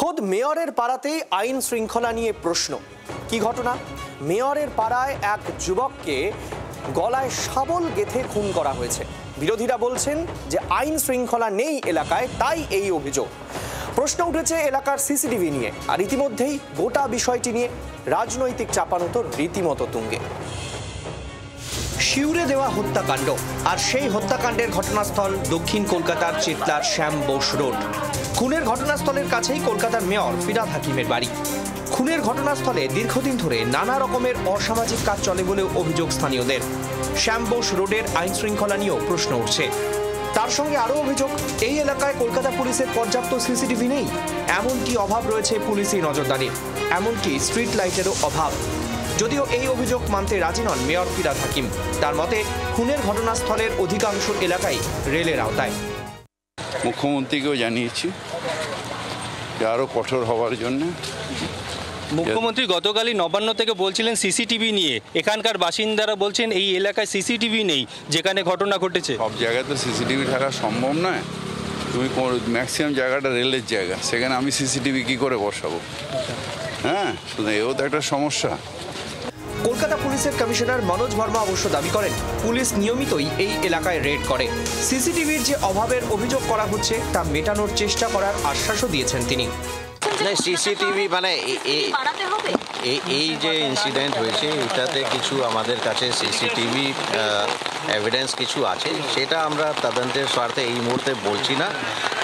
খোদ মেয়রের পাড়াতেই আইন শৃঙ্খলা নিয়ে প্রশ্ন। কি ঘটনা? মেয়রের পাড়ায় এক যুবককে গলায় শাবল গেঁথে খুন করা হয়েছে। বিরোধীরা বলছেন যে আইন শৃঙ্খলা নেই এলাকায়, তাই এই অভিযোগ। প্রশ্ন উঠেছে এলাকার সিসিটিভি নিয়ে, আর ইতিমধ্যেই গোটা বিষয়টি নিয়ে রাজনৈতিক চাপানোতর রীতিমতো তুঙ্গে। শিউরে দেওয়া হত্যাকাণ্ড, আর সেই হত্যাকাণ্ডের ঘটনাস্থল দক্ষিণ কলকাতার চেতলার শ্যাম বোস রোড। খুনের ঘটনাস্থলের কাছেই কলকাতার মেয়র ফিরহাদ হাকিমের বাড়ি। খুনের ঘটনাস্থলে দীর্ঘদিন ধরে নানা রকমের অসামাজিক কাজ চলে বলেও অভিযোগ স্থানীয়দের। শ্যাম বোস রোডের আইন শৃঙ্খলা নিয়েও প্রশ্ন উঠছে। তার সঙ্গে আরও অভিযোগ, এই এলাকায় কলকাতা পুলিশের পর্যাপ্ত সিসিটিভি নেই, এমনকি অভাব রয়েছে পুলিশি নজরদারির, এমনকি স্ট্রিট লাইটেরও অভাব। যদিও এই অভিযোগ মানতে রাজি নন মেয়র ফিরহাদ হাকিম। তার মতে খুনের ঘটনাস্থলের অধিকাংশ এলাকাই রেলের আওতায়। মুখ্যমন্ত্রীকেও জানিয়েছি যে আরও কঠোর হওয়ার জন্য। মুখ্যমন্ত্রী গতকালই নবান্ন থেকে বলছিলেন সিসিটিভি নিয়ে, এখানকার বাসিন্দারা বলছেন এই এলাকায় সিসিটিভি নেই যেখানে ঘটনা ঘটেছে। সব জায়গায় তো সিসিটিভি থাকা সম্ভব নয়। তুমি ম্যাক্সিমাম জায়গাটা রেলের জায়গা, সেখানে আমি সিসিটিভি কি করে বসাবো? হ্যাঁ, শুধু এও তো একটা সমস্যা। কলকাতা পুলিশের কমিশনার মনোজ ভার্মা অবশ্য দাবি করেন, পুলিশ নিয়মিতই এই এলাকায় রেড করে। সিসিটিভির যে অভাবের অভিযোগ করা হচ্ছে তা মেটানোর চেষ্টা করার আশ্বাসও দিয়েছেন তিনি। সিসিটিভি মানে এই যে ইনসিডেন্ট হয়েছে এটাতে কিছু আমাদের কাছে সিসিটিভি এভিডেন্স কিছু আছে, সেটা আমরা তদন্তের স্বার্থে এই মুহূর্তে বলছি না,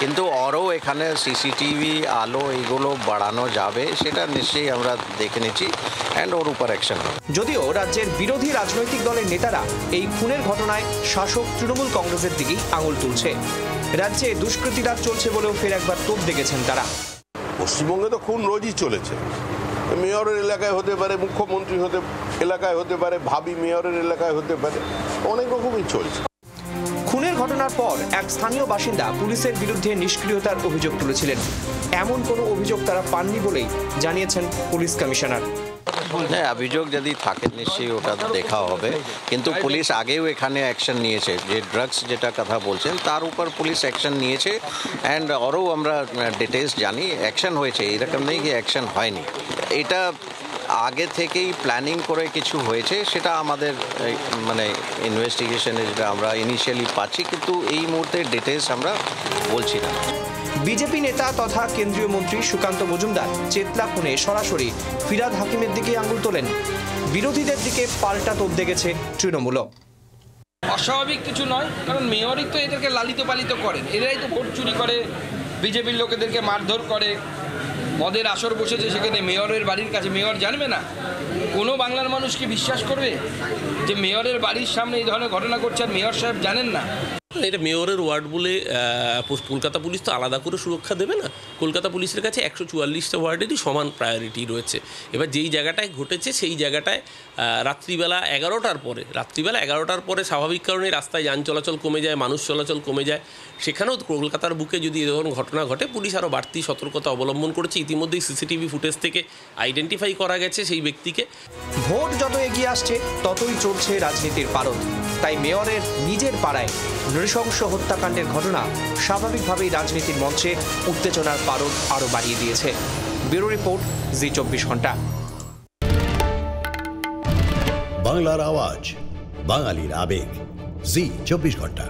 কিন্তু আরও এখানে সিসিটিভি আলো এইগুলো বাড়ানো যাবে, সেটা নিশ্চয়ই আমরা দেখে নিচ্ছি অ্যান্ড ওর উপর অ্যাকশন হবে। যদিও রাজ্যের বিরোধী রাজনৈতিক দলের নেতারা এই খুনের ঘটনায় শাসক তৃণমূল কংগ্রেসের দিকেই আঙুল তুলছে। রাজ্যে দুষ্কৃতিরা চলছে বলেও ফের একবার তোপ দেখেছেন তারা। পশ্চিমবঙ্গে তো খুন রোজই চলেছে। মেয়রের এলাকায় হতে পারে, মুখ্যমন্ত্রী এলাকায় হতে পারে, ভাবি মেয়রের এলাকায় হতে পারে, অনেক রকমই চলছে। খুনের ঘটনার পর এক স্থানীয় বাসিন্দা পুলিশের বিরুদ্ধে নিষ্ক্রিয়তার অভিযোগ তুলেছিলেন। এমন কোনো অভিযোগ তারা পাননি বলেই জানিয়েছেন পুলিশ কমিশনার। হ্যাঁ, অভিযোগ যদি থাকে নিশ্চয়ই ওটা দেখা হবে, কিন্তু পুলিশ আগেও এখানে অ্যাকশন নিয়েছে। যে ড্রাগস যেটা কথা বলছেন তার উপর পুলিশ অ্যাকশন নিয়েছে অ্যান্ড আরও আমরা ডিটেলস জানি, অ্যাকশন হয়েছে, এরকম নেই কি অ্যাকশন হয়নি। এটা আগে থেকেই প্ল্যানিং করে কিছু হয়েছে, সেটা আমাদের মানে ইনভেস্টিগেশনে যেটা আমরা ইনিশিয়ালি পাচ্ছি, কিন্তু এই মুহূর্তে ডিটেলস আমরা বলছি না। বিজেপি নেতা তথা কেন্দ্রীয় মন্ত্রী সুকান্ত মজুমদার চেতলা খুনে সরাসরি ফিরহাদ হাকিমের দিকে আঙুল তোলেন। বিরোধীদের দিকে পাল্টা তোপ দেখেছে তৃণমূল। অস্বাভাবিক কিছু নয়, কারণ মেয়রই তো এদেরকে লালিত পালিত করেন, এরাই তো ভোট চুরি করে, বিজেপির লোকেদেরকে মারধর করে, মদের আসর বসেছে সেখানে মেয়রের বাড়ির কাছে। মেয়র জানবে না? কোনো বাংলার মানুষ কি বিশ্বাস করবে যে মেয়রের বাড়ির সামনে এই ধরনের ঘটনা ঘটছে আর মেয়র সাহেব জানেন না? এটা মেয়রের ওয়ার্ড বলে কলকাতা পুলিশ তো আলাদা করে সুরক্ষা দেবে না। কলকাতা পুলিশের কাছে 144টা ওয়ার্ডেরই সমান প্রায়োরিটি রয়েছে। এবার যেই জায়গাটায় ঘটেছে সেই জায়গাটায় রাত্রিবেলা 11টার পরে স্বাভাবিক কারণে রাস্তায় যান চলাচল কমে যায়, মানুষ চলাচল কমে যায়। সেখানেও কলকাতার বুকে যদি এ ধরনের ঘটনা ঘটে, পুলিশ আরও বাড়তি সতর্কতা অবলম্বন করেছে। ইতিমধ্যেই সিসিটিভি ফুটেজ থেকে আইডেন্টিফাই করা গেছে সেই ব্যক্তিকে। ভোট যত এগিয়ে আসছে ততই চলছে রাজনীতির পারদ। তাই মেয়রের নিজের পাড়ায় নৃশংস হত্যাকাণ্ডের ঘটনা স্বাভাবিকভাবেই রাজনীতির মঞ্চে উত্তেজনার পারদ আরও বাড়িয়ে দিয়েছে। ব্যুরো রিপোর্ট, জি 24 ঘন্টা। বাংলার আওয়াজ, বাঙালির আবেগ, জি 24 ঘন্টা।